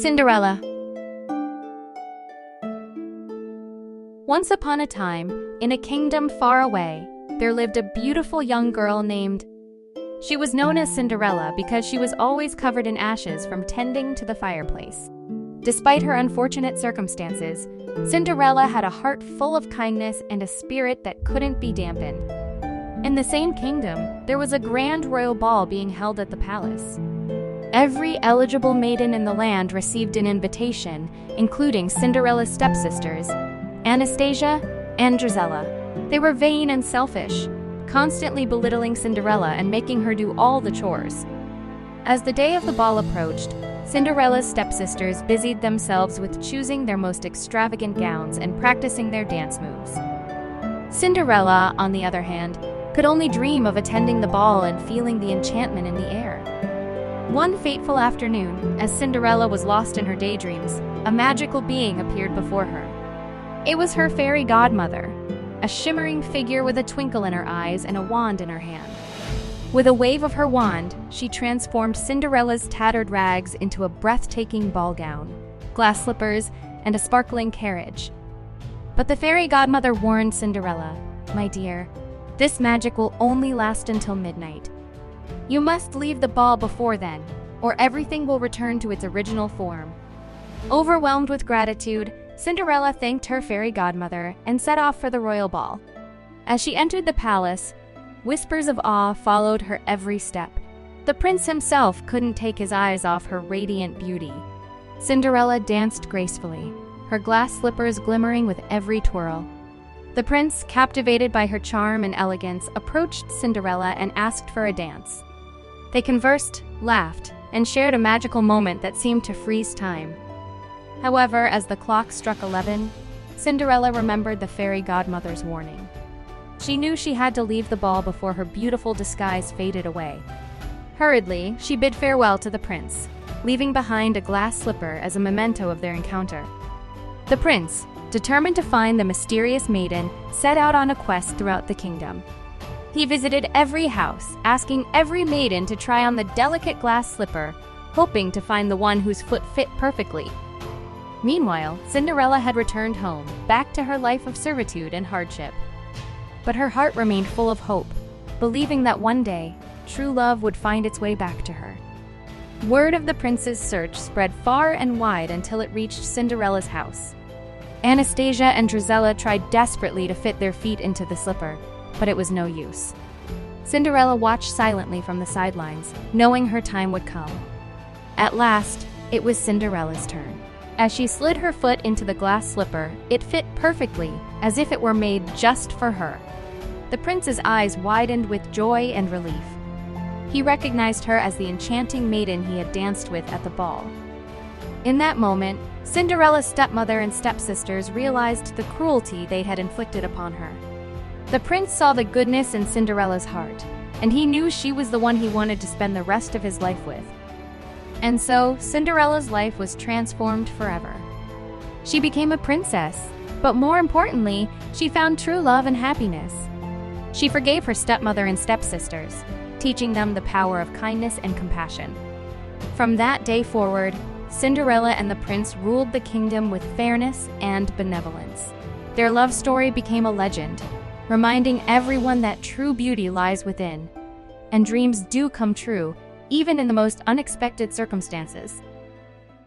Cinderella. Once upon a time, in a kingdom far away, there lived a beautiful young girl named. She was known as Cinderella because she was always covered in ashes from tending to the fireplace. Despite her unfortunate circumstances, Cinderella had a heart full of kindness and a spirit that couldn't be dampened. In the same kingdom, there was a grand royal ball being held at the palace. Every eligible maiden in the land received an invitation, including Cinderella's stepsisters, Anastasia and Drizella. They were vain and selfish, constantly belittling Cinderella and making her do all the chores. As the day of the ball approached, Cinderella's stepsisters busied themselves with choosing their most extravagant gowns and practicing their dance moves. Cinderella, on the other hand, could only dream of attending the ball and feeling the enchantment in the air. One fateful afternoon, as Cinderella was lost in her daydreams, a magical being appeared before her. It was her fairy godmother, a shimmering figure with a twinkle in her eyes and a wand in her hand. With a wave of her wand, she transformed Cinderella's tattered rags into a breathtaking ball gown, glass slippers, and a sparkling carriage. But the fairy godmother warned Cinderella, "My dear, this magic will only last until midnight. You must leave the ball before then, or everything will return to its original form." Overwhelmed with gratitude, Cinderella thanked her fairy godmother and set off for the royal ball. As she entered the palace, whispers of awe followed her every step. The prince himself couldn't take his eyes off her radiant beauty. Cinderella danced gracefully, her glass slippers glimmering with every twirl. The prince, captivated by her charm and elegance, approached Cinderella and asked for a dance. They conversed, laughed, and shared a magical moment that seemed to freeze time. However, as the clock struck 11, Cinderella remembered the fairy godmother's warning. She knew she had to leave the ball before her beautiful disguise faded away. Hurriedly, she bid farewell to the prince, leaving behind a glass slipper as a memento of their encounter. The prince, determined to find the mysterious maiden, set out on a quest throughout the kingdom. He visited every house, asking every maiden to try on the delicate glass slipper, hoping to find the one whose foot fit perfectly. Meanwhile, Cinderella had returned home, back to her life of servitude and hardship. But her heart remained full of hope, believing that one day, true love would find its way back to her. Word of the prince's search spread far and wide until it reached Cinderella's house. Anastasia and Drizella tried desperately to fit their feet into the slipper, but it was no use. Cinderella watched silently from the sidelines, knowing her time would come. At last, it was Cinderella's turn. As she slid her foot into the glass slipper, it fit perfectly, as if it were made just for her. The prince's eyes widened with joy and relief. He recognized her as the enchanting maiden he had danced with at the ball. In that moment, Cinderella's stepmother and stepsisters realized the cruelty they had inflicted upon her. The prince saw the goodness in Cinderella's heart, and he knew she was the one he wanted to spend the rest of his life with. And so, Cinderella's life was transformed forever. She became a princess, but more importantly, she found true love and happiness. She forgave her stepmother and stepsisters, teaching them the power of kindness and compassion. From that day forward, Cinderella and the prince ruled the kingdom with fairness and benevolence. Their love story became a legend, reminding everyone that true beauty lies within, and dreams do come true, even in the most unexpected circumstances.